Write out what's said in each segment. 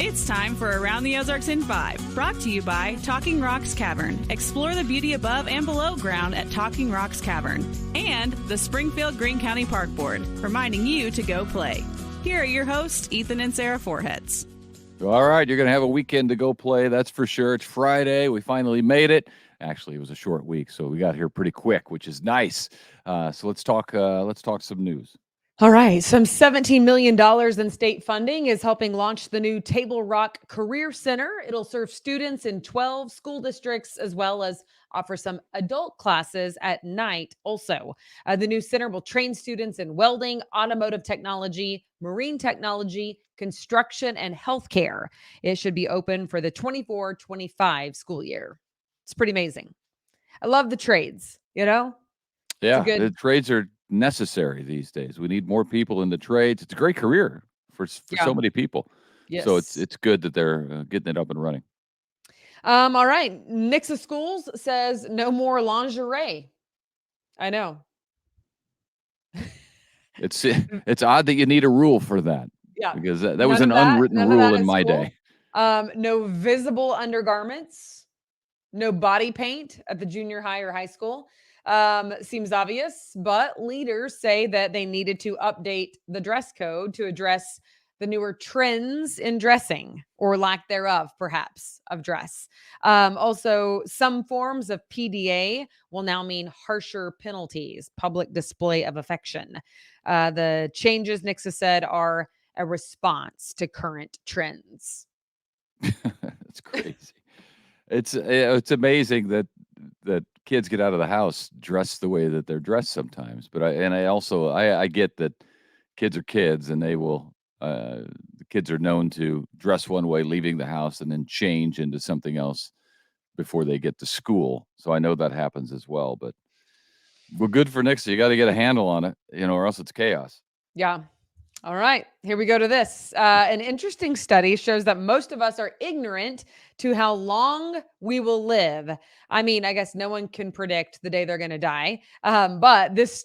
It's time for Around the Ozarks in 5, brought to you by Talking Rocks Cavern. Explore the beauty above and below ground at Talking Rocks Cavern. And the Springfield Greene County Park Board, reminding you to go play. Here are your hosts, Ethan and Sarah Foreheads. All right, you're going to have a weekend to go play, that's for sure. It's Friday. We finally made it. Actually, it was a short week, so we got here pretty quick, which is nice. So let's talk some news. All right. Some $17 million in state funding is helping launch the new Table Rock Career Center. It'll serve students in 12 school districts as well as offer some adult classes at night also. The new center will train students in welding, automotive technology, marine technology, construction, and healthcare. It should be open for the 24-25 school year. It's pretty amazing. I love the trades, Yeah, the trades are necessary these days. We need more people in the trades. It's a great career for so many people. Yes. So it's good that they're getting it up and running. All right. Nixa Schools says no more lingerie. I know. It's odd that you need a rule for that. Yeah. Because that was an unwritten rule in my day. No visible undergarments, no body paint at the junior high or high school. Seems obvious, but leaders say that they needed to update the dress code to address the newer trends in dressing, or lack thereof, perhaps, of dress. Also, some forms of PDA will now mean harsher penalties, public display of affection. The changes, Nixa said, are a response to current trends. It's crazy. It's amazing that kids get out of the house dressed the way that they're dressed sometimes. But I get that kids are kids, and they will. The kids are known to dress one way, leaving the house, and then change into something else before they get to school. So I know that happens as well. But we're good for Nixa. You got to get a handle on it, or else it's chaos. Yeah. All right, here we go to this. An interesting study shows that most of us are ignorant to how long we will live. I mean, I guess no one can predict the day they're going to die. But this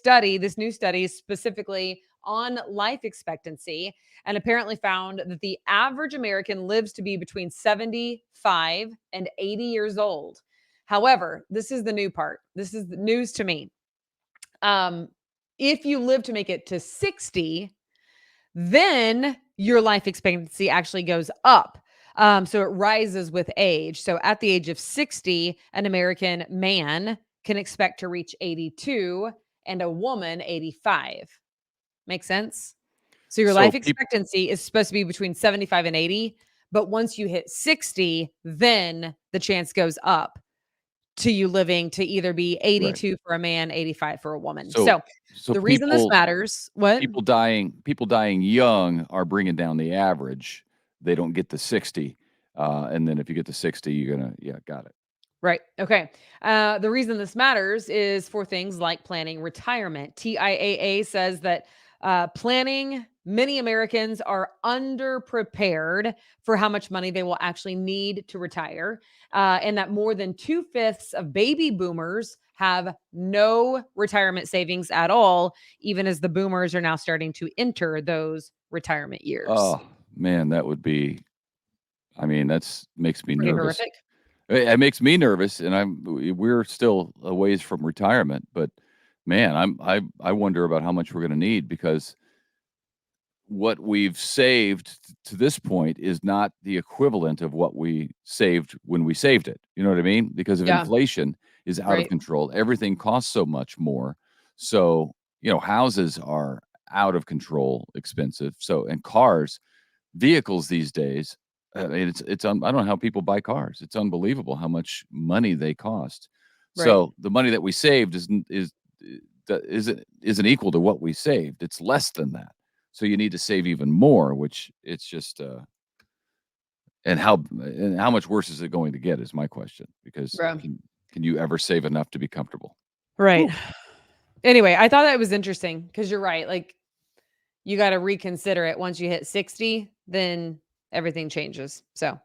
new study is specifically on life expectancy, and apparently found that the average American lives to be between 75 and 80 years old. However, this is the new part. This is the news to me. If you live to make it to 60, then your life expectancy actually goes up. So it rises with age. So at the age of 60, an American man can expect to reach 82 and a woman 85. Make sense? So your life expectancy is supposed to be between 75 and 80. But once you hit 60, then the chance goes up to you living to either be 82 for a man, 85 for a woman. So the reason this matters, people dying young are bringing down the average. They don't get to 60. And then if you get to 60, you're going to, got it. Right. Okay. The reason this matters is for things like planning retirement. TIAA says that many Americans are underprepared for how much money they will actually need to retire, and that more than 2/5 of baby boomers have no retirement savings at all, even as the boomers are now starting to enter those retirement years. Oh, man, that would be, that makes me pretty nervous. horrific. It makes me nervous, and we're still a ways from retirement, but man, I wonder about how much we're going to need, because what we've saved to this point is not the equivalent of what we saved when we saved it. You know what I mean? Because of inflation is out of control. Everything costs so much more. So, houses are out of control expensive. So, and vehicles these days, I don't know how people buy cars. It's unbelievable how much money they cost. Right. So the money that we saved isn't equal to what we saved. It's less than that. So you need to save even more, which it's just and how much worse is it going to get is my question, because can you ever save enough to be comfortable? Right. Ooh. Anyway, I thought that was interesting, because you're right. Like, you got to reconsider it once you hit 60, then everything changes. So.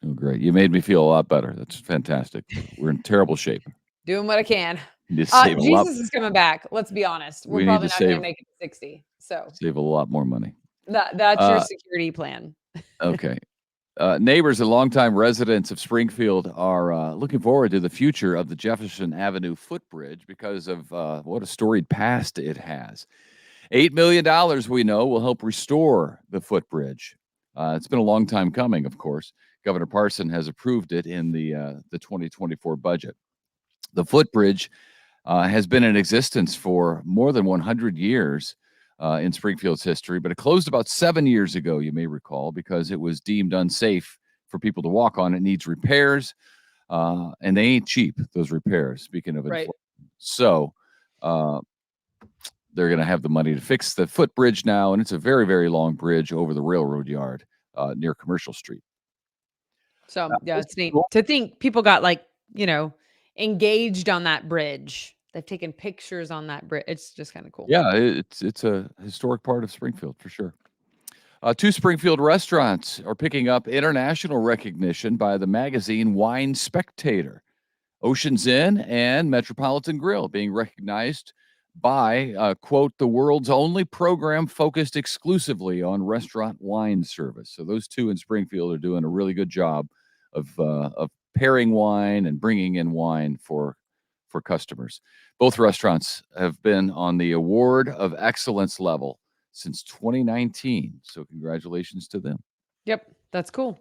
Oh, great. You made me feel a lot better. That's fantastic. We're in terrible shape. Doing what I can. Jesus is coming back. Let's be honest. We're probably not going to make it to 60. So save a lot more money. That's your security plan. Okay. Neighbors and longtime residents of Springfield are looking forward to the future of the Jefferson Avenue footbridge because of what a storied past it has. $8 million, we know, will help restore the footbridge. It's been a long time coming, of course. Governor Parson has approved it in the 2024 budget. The footbridge has been in existence for more than 100 years in Springfield's history, but it closed about 7 years ago, you may recall, because it was deemed unsafe for people to walk on. It needs repairs, and they ain't cheap, those repairs, speaking of inflation. So they're going to have the money to fix the footbridge now, and it's a very, very long bridge over the railroad yard near Commercial Street. So, yeah, it's neat to think people got engaged on that bridge. They've taken pictures on that bridge. It's just kind of cool. Yeah, it's a historic part of Springfield for sure. 2 Springfield restaurants are picking up international recognition by the magazine Wine Spectator. Ocean's Inn and Metropolitan Grill being recognized by, quote, the world's only program focused exclusively on restaurant wine service. So those 2 in Springfield are doing a really good job of pairing wine and bringing in wine for customers. Both restaurants have been on the Award of Excellence level since 2019. So congratulations to them. Yep, that's cool.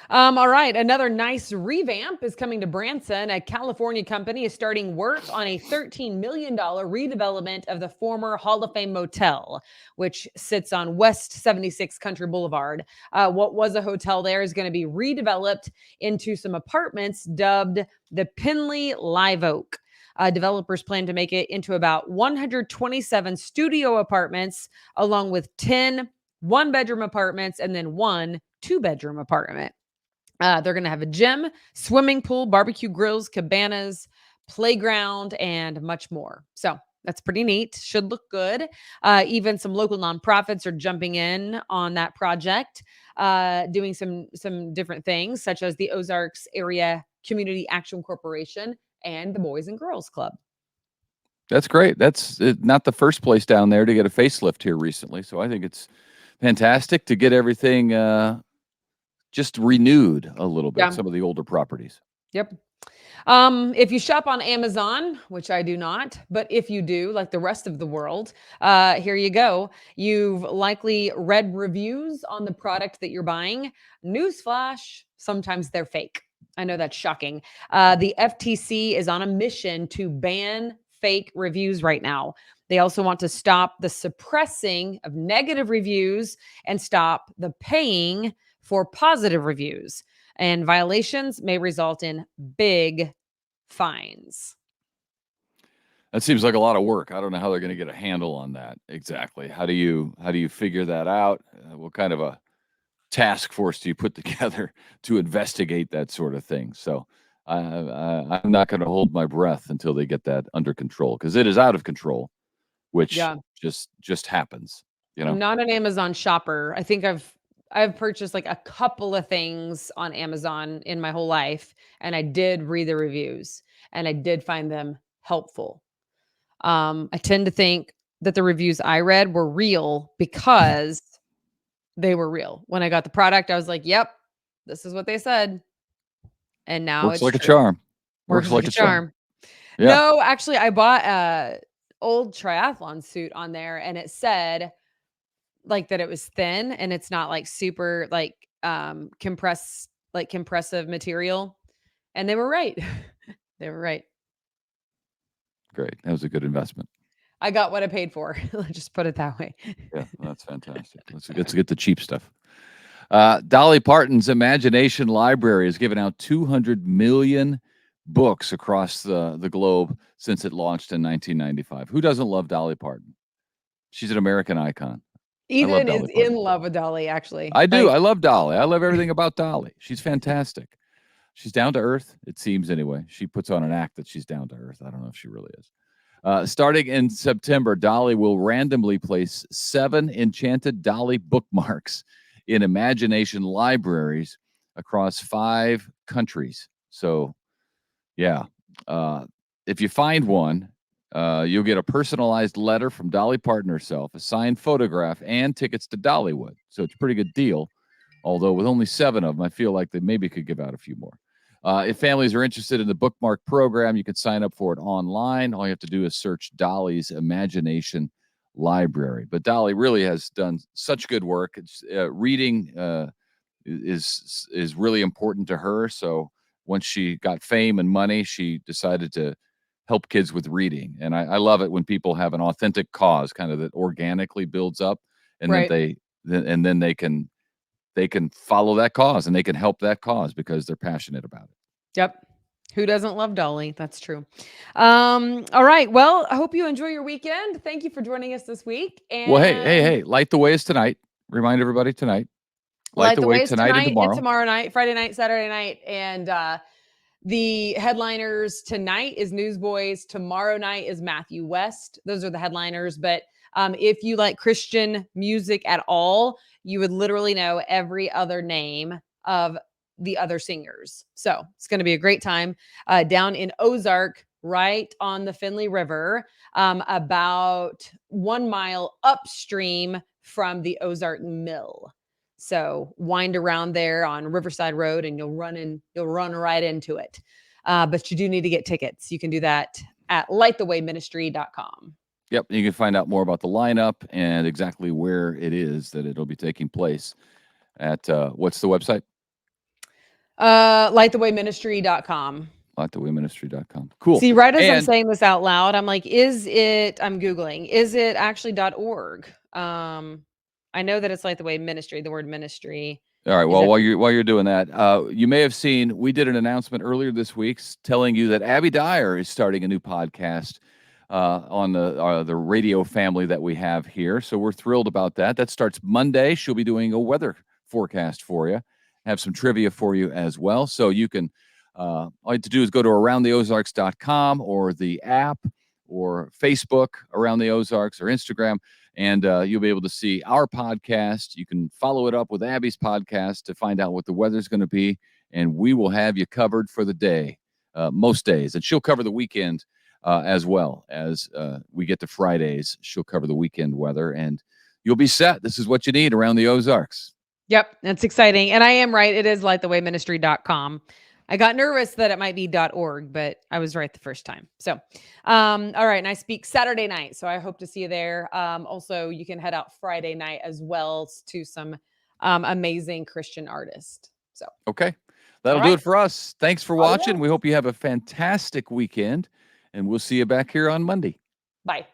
All right, another nice revamp is coming to Branson. A California company is starting work on a $13 million redevelopment of the former Hall of Fame Motel, which sits on West 76 Country Boulevard. What was a hotel there is going to be redeveloped into some apartments dubbed the Penley Live Oak. Developers plan to make it into about 127 studio apartments, along with 10 one-bedroom apartments and then 1 two-bedroom apartment. They're going to have a gym, swimming pool, barbecue grills, cabanas, playground, and much more. So that's pretty neat. Should look good. Even some local nonprofits are jumping in on that project, doing some different things, such as the Ozarks Area Community Action Corporation and the Boys and Girls Club. That's great. That's not the first place down there to get a facelift here recently. So I think it's fantastic to get everything just renewed a little bit, some of the older properties. Yep. If you shop on Amazon, which I do not, but if you do, like the rest of the world, here you go. You've likely read reviews on the product that you're buying. Newsflash, sometimes they're fake. I know that's shocking. The FTC is on a mission to ban fake reviews right now. They also want to stop the suppressing of negative reviews and stop the paying for positive reviews. And violations may result in big fines. That seems like a lot of work. I don't know how they're going to get a handle on that exactly. How do you figure that out? What kind of a task force do you put together to investigate that sort of thing? So I'm not going to hold my breath until they get that under control, because it is out of control, which just happens. I'm not an Amazon shopper. I think I've purchased like a couple of things on Amazon in my whole life, and I did read the reviews and I did find them helpful. I tend to think that the reviews I read were real because they were real. When I got the product, I was like, yep, this is what they said. And now works like a charm. Works like a charm. Yeah. No, actually, I bought a old triathlon suit on there, and it said like that it was thin and it's not like super like compressive material. And they were right. They were right. Great. That was a good investment. I got what I paid for. Let's just put it that way. Yeah, that's fantastic. Let's get the cheap stuff. Dolly Parton's Imagination Library has given out 200 million books across the globe since it launched in 1995. Who doesn't love Dolly Parton? She's an American icon. Eden is in love with Dolly, actually. I do. I love Dolly. I love everything about Dolly. She's fantastic. She's down to earth, it seems anyway. She puts on an act that she's down to earth. I don't know if she really is. Starting in September, Dolly will randomly place 7 enchanted Dolly bookmarks in imagination libraries across 5 countries. So, yeah, if you find one, you'll get a personalized letter from Dolly Parton herself, a signed photograph, and tickets to Dollywood. So it's a pretty good deal Although with only 7 of them, I feel like they maybe could give out a few more. If families are interested in the bookmark program, you can sign up for it online. All you have to do is search Dolly's Imagination Library. But Dolly really has done such good work. It's, reading is really important to her. So once she got fame and money, she decided to help kids with reading. And I love it when people have an authentic cause, kind of that organically builds up, and Right. then they can follow that cause and they can help that cause because they're passionate about it. Yep. Who doesn't love Dolly? That's true. All right. Well, I hope you enjoy your weekend. Thank you for joining us this week. And Well, hey, Light the Way is tonight. Remind everybody tonight. Light the Way is tonight and tomorrow night, Friday night, Saturday night. And the headliners tonight is Newsboys. Tomorrow night is Matthew West. Those are the headliners. But if you like Christian music at all, you would literally know every other name of the other singers. So it's going to be a great time down in Ozark, right on the Finley River, about 1 mile upstream from the Ozark Mill. So wind around there on Riverside Road and you'll run right into it. But you do need to get tickets. You can do that at lightthewayministry.com. Yep. You can find out more about the lineup and exactly where it is that it'll be taking place at, what's the website? Lightthewayministry.com. Lightthewayministry.com. Cool. See, right as I'm saying this out loud, I'm like, I'm Googling, is it actually .org? I know that it's Light the Way Ministry, the word ministry. All right. Well, while you're doing that, you may have seen we did an announcement earlier this week telling you that Abby Dyer is starting a new podcast on the radio family that we have here. So we're thrilled about that. That starts Monday. She'll be doing a weather forecast for you, have some trivia for you as well. So you can all you have to do is go to aroundtheozarks.com or the app or Facebook Around the Ozarks or Instagram. And you'll be able to see our podcast. You can follow it up with Abby's podcast to find out what the weather's going to be. And we will have you covered for the day, most days. And she'll cover the weekend as well as we get to Fridays. She'll cover the weekend weather. And you'll be set. This is what you need around the Ozarks. Yep, that's exciting. And I am right. It is lightthewayministry.com. I got nervous that it might be .org, but I was right the first time. So, all right. And I speak Saturday night. So I hope to see you there. Also, you can head out Friday night as well to some amazing Christian artists. So, okay. That'll do it for us. Thanks for watching. We hope you have a fantastic weekend, and we'll see you back here on Monday. Bye.